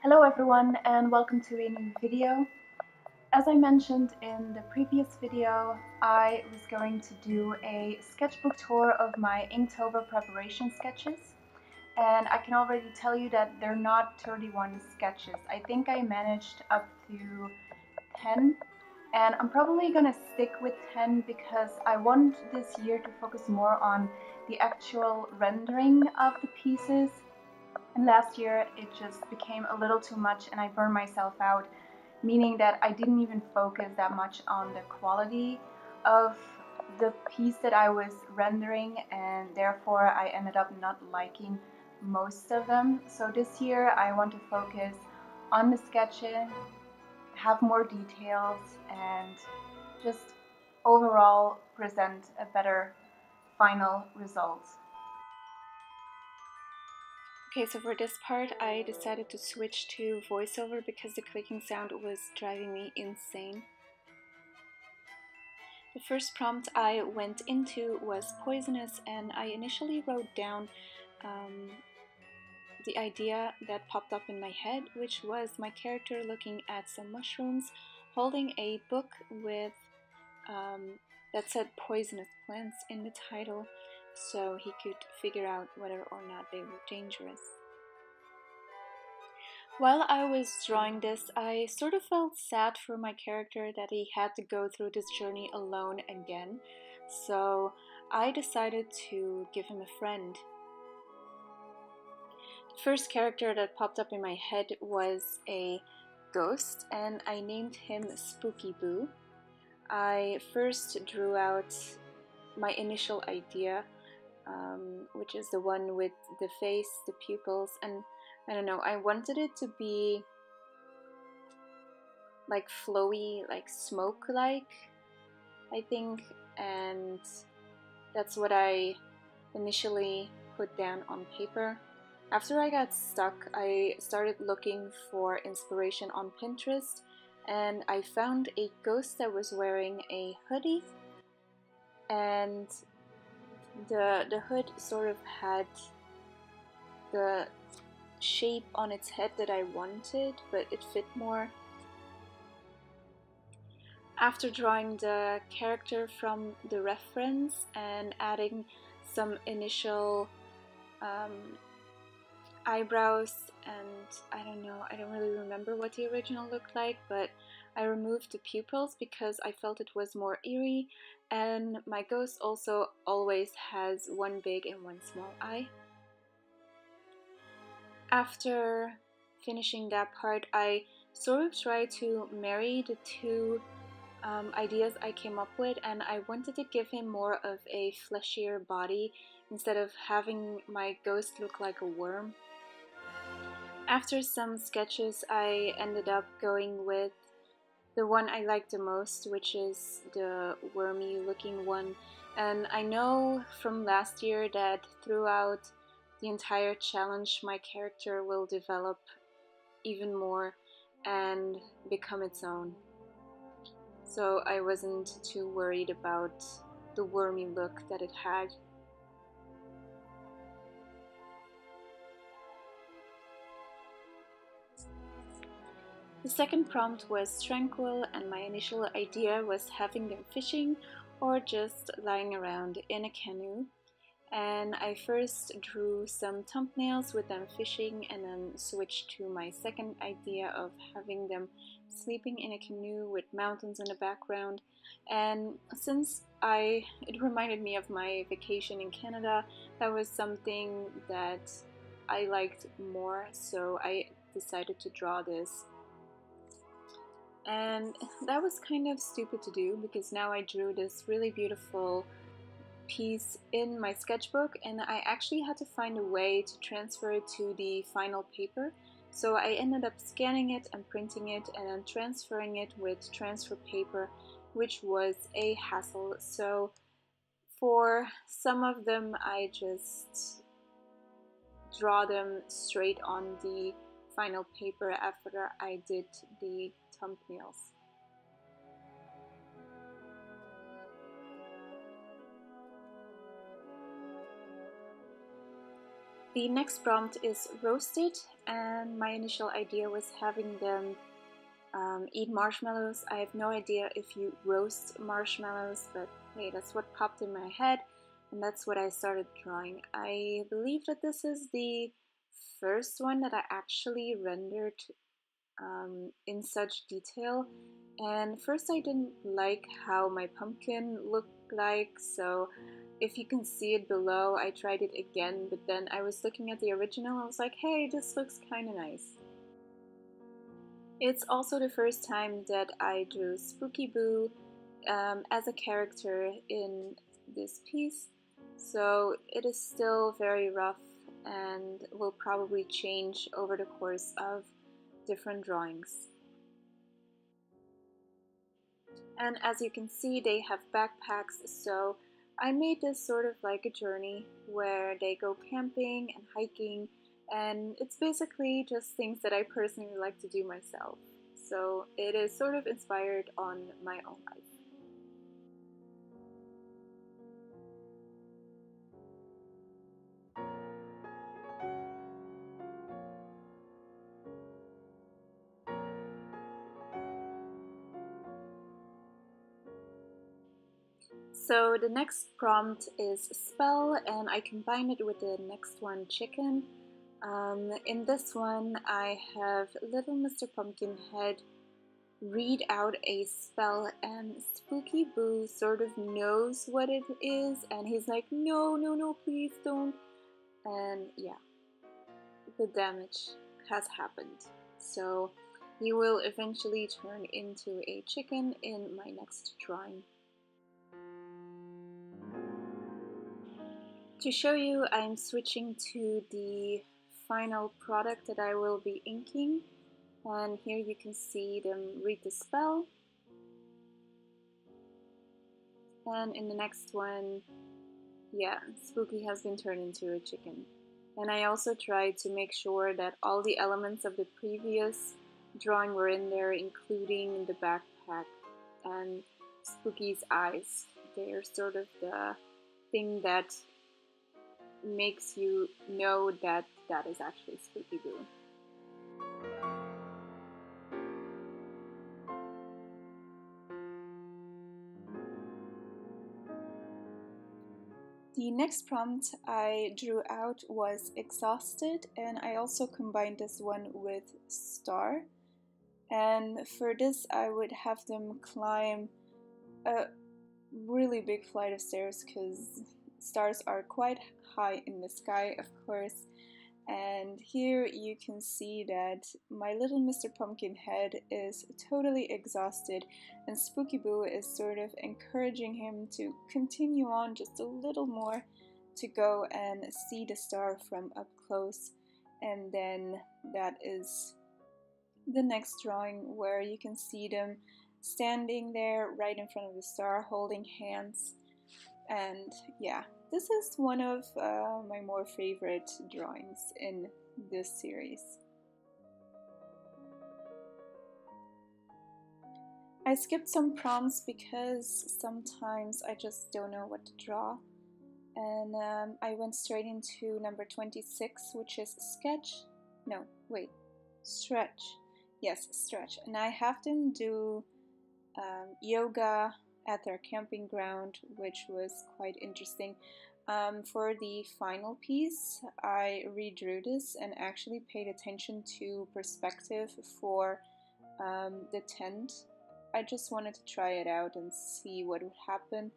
Hello everyone and welcome to a new video. As I mentioned in the previous video, I was going to do a sketchbook tour of my Inktober preparation sketches, and I can already tell you that they're not 31 sketches. I think I managed up to 10, and I'm probably gonna stick with 10 because I want this year to focus more on the actual rendering of the pieces, and last year it just became a little too much and I burned myself out, meaning that I didn't even focus that much on the quality of the piece that I was rendering, and therefore I ended up not liking most of them. So this year I want to focus on the sketching, have more details, and just overall present a better final result. Okay, so for this part I decided to switch to voiceover because the clicking sound was driving me insane. The first prompt I went into was poisonous, and I initially wrote down the idea that popped up in my head, which was my character looking at some mushrooms, holding a book with that said poisonous plants in the title, so he could figure out whether or not they were dangerous. While I was drawing this, I sort of felt sad for my character that he had to go through this journey alone again, so I decided to give him a friend. The first character that popped up in my head was a ghost, and I named him Spooky Boo. I first drew out my initial idea, which is the one with the face, the pupils, and I don't know, I wanted it to be like flowy, like smoke-like, I think, and that's what I initially put down on paper. After I got stuck, I started looking for inspiration on Pinterest, and I found a ghost that was wearing a hoodie, and the hood sort of had the shape on its head that I wanted, but it fit more. After drawing the character from the reference and adding some initial eyebrows, and I don't know, I don't really remember what the original looked like, but I removed the pupils because I felt it was more eerie, and my ghost also always has one big and one small eye. After finishing that part, I sort of tried to marry the two ideas I came up with, and I wanted to give him more of a fleshier body instead of having my ghost look like a worm. After some sketches, I ended up going with the one I liked the most, which is the wormy looking one. And I know from last year that throughout the entire challenge my character will develop even more and become its own. So I wasn't too worried about the wormy look that it had. The second prompt was tranquil, and my initial idea was having them fishing or just lying around in a canoe. And I first drew some thumbnails with them fishing, and then switched to my second idea of having them sleeping in a canoe with mountains in the background. And since it reminded me of my vacation in Canada, that was something that I liked more, so I decided to draw this. And that was kind of stupid to do because now I drew this really beautiful piece in my sketchbook, and I actually had to find a way to transfer it to the final paper. So I ended up scanning it and printing it and then transferring it with transfer paper, which was a hassle. So for some of them I just draw them straight on the final paper after I did the thumbnails. The next prompt is roasted, and my initial idea was having them eat marshmallows. I have no idea if you roast marshmallows, but hey, that's what popped in my head, and that's what I started drawing. I believe that this is the first one that I actually rendered in such detail. And first I didn't like how my pumpkin looked like, so if you can see it below, I tried it again, but then I was looking at the original, I was like, hey, this looks kind of nice. It's also the first time that I drew Spooky Boo as a character in this piece, so it is still very rough and will probably change over the course of different drawings. And as you can see, they have backpacks, so I made this sort of like a journey where they go camping and hiking, and it's basically just things that I personally like to do myself. So it is sort of inspired on my own life. So the next prompt is spell, and I combined it with the next one, chicken. In this one, I have Little Mr. Pumpkinhead read out a spell, and Spooky Boo sort of knows what it is, and he's like, no, no, no, please don't. And yeah, the damage has happened. So he will eventually turn into a chicken in my next drawing. To show you, I'm switching to the final product that I will be inking, and here you can see them read the spell. And in the next one, yeah, Spooky has been turned into a chicken. And I also tried to make sure that all the elements of the previous drawing were in there, including the backpack and Spooky's eyes. They're sort of the thing that makes you know that that is actually Spooky Boo. The next prompt I drew out was exhausted, and I also combined this one with star. And for this I would have them climb a really big flight of stairs, because stars are quite high in the sky, of course. And here you can see that my little Mr. Pumpkinhead is totally exhausted, and Spooky Boo is sort of encouraging him to continue on just a little more to go and see the star from up close. And then that is the next drawing, where you can see them standing there right in front of the star holding hands. And yeah, this is one of my more favorite drawings in this series. I skipped some prompts because sometimes I just don't know what to draw, and I went straight into number 26, which is sketch. No, wait, stretch. Yes, stretch. And I have them do yoga at their camping ground, which was quite interesting. For the final piece, I redrew this and actually paid attention to perspective for the tent. I just wanted to try it out and see what would happen,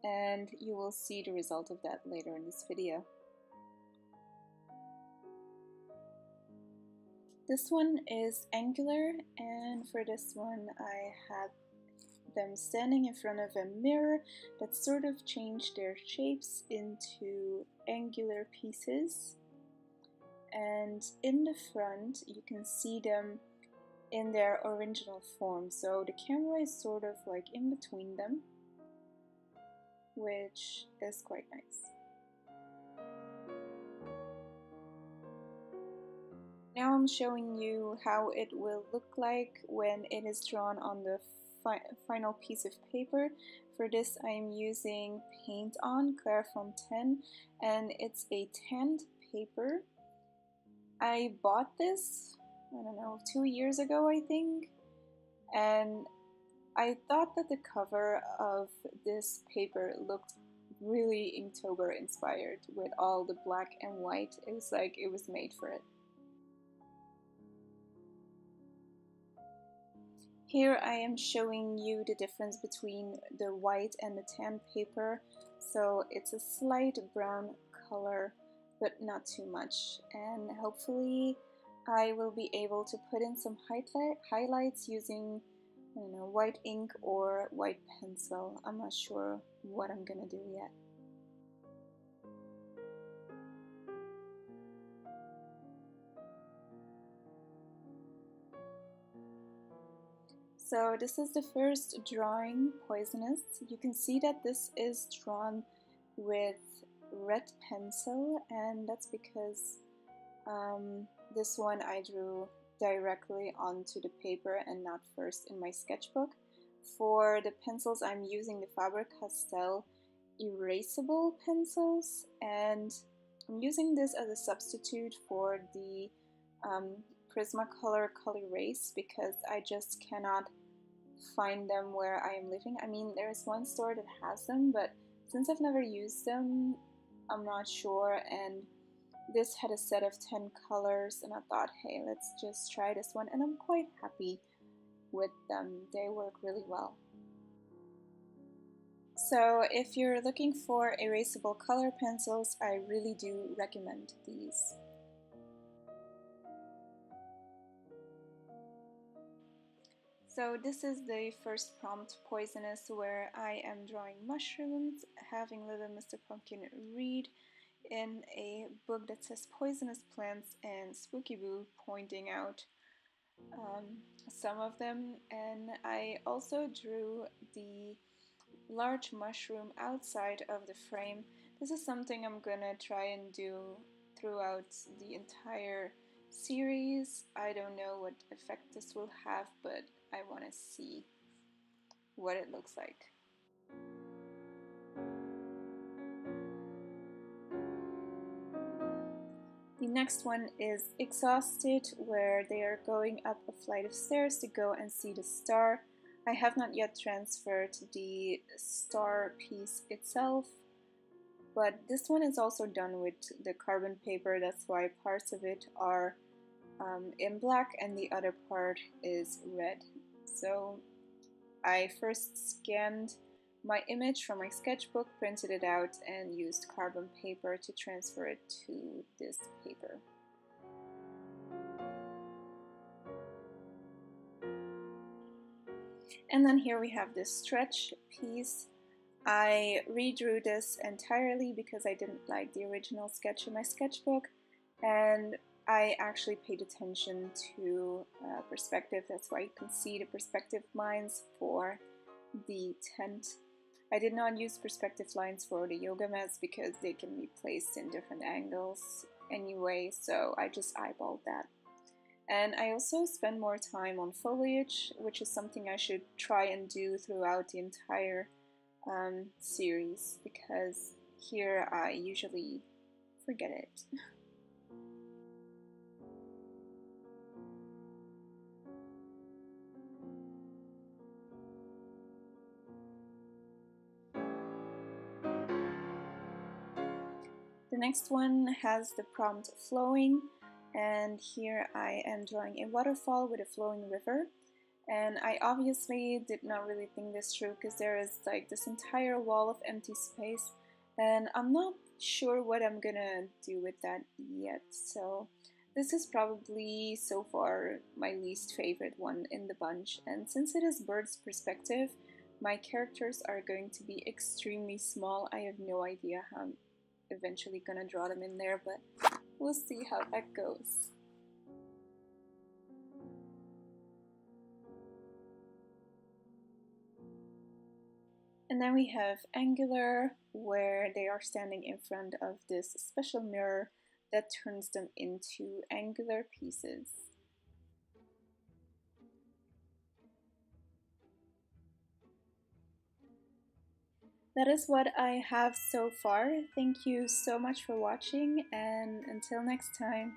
and you will see the result of that later in this video. This one is angular, and for this one I had them standing in front of a mirror that sort of changed their shapes into angular pieces. And in the front you can see them in their original form, so the camera is sort of like in between them, which is quite nice. Now I'm showing you how it will look like when it is drawn on the final piece of paper. For this I'm using Paint On Clairefontaine, and it's a tanned paper, I bought this, I don't know, 2 years ago, I think, and I thought that the cover of this paper looked really Inktober inspired with all the black and white. It was like it was made for it. Here I am showing you the difference between the white and the tan paper. So it's a slight brown color, but not too much. And hopefully I will be able to put in some highlights using, I don't know, white ink or white pencil. I'm not sure what I'm gonna do yet. So this is the first drawing, Poisonous. You can see that this is drawn with red pencil, and that's because this one I drew directly onto the paper and not first in my sketchbook. For the pencils, I'm using the Faber-Castell erasable pencils, and I'm using this as a substitute for the Prismacolor Color Erase because I just cannot find them where I am living. I mean, there's one store that has them, but since I've never used them, I'm not sure. And this had a set of 10 colors, and I thought, hey, let's just try this one. And I'm quite happy with them. They work really well. So if you're looking for erasable color pencils, I really do recommend these. So this is the first prompt, Poisonous, where I am drawing mushrooms, having little Mr. Pumpkin read in a book that says Poisonous Plants and Spooky Boo pointing out some of them. And I also drew the large mushroom outside of the frame. This is something I'm gonna try and do throughout the entire series. I don't know what effect this will have, but I want to see what it looks like. The next one is Exhausted, where they are going up a flight of stairs to go and see the star. I have not yet transferred the star piece itself, but this one is also done with the carbon paper. That's why parts of it are in black and the other part is red. So I first scanned my image from my sketchbook, printed it out, and used carbon paper to transfer it to this paper. And then here we have this stretch piece. I redrew this entirely because I didn't like the original sketch in my sketchbook, and I actually paid attention to perspective. That's why you can see the perspective lines for the tent. I did not use perspective lines for the yoga mats because they can be placed in different angles anyway, so I just eyeballed that. And I also spend more time on foliage, which is something I should try and do throughout the entire series, because here I usually forget it. The next one has the prompt flowing, and here I am drawing a waterfall with a flowing river. And I obviously did not really think this through because there is like this entire wall of empty space, and I'm not sure what I'm gonna do with that yet. So this is probably so far my least favorite one in the bunch, and since it is bird's perspective, my characters are going to be extremely small. I have no idea how I'm eventually gonna draw them in there, but we'll see how that goes. And then we have Angular, where they are standing in front of this special mirror that turns them into angular pieces. That is what I have so far. Thank you so much for watching, and until next time.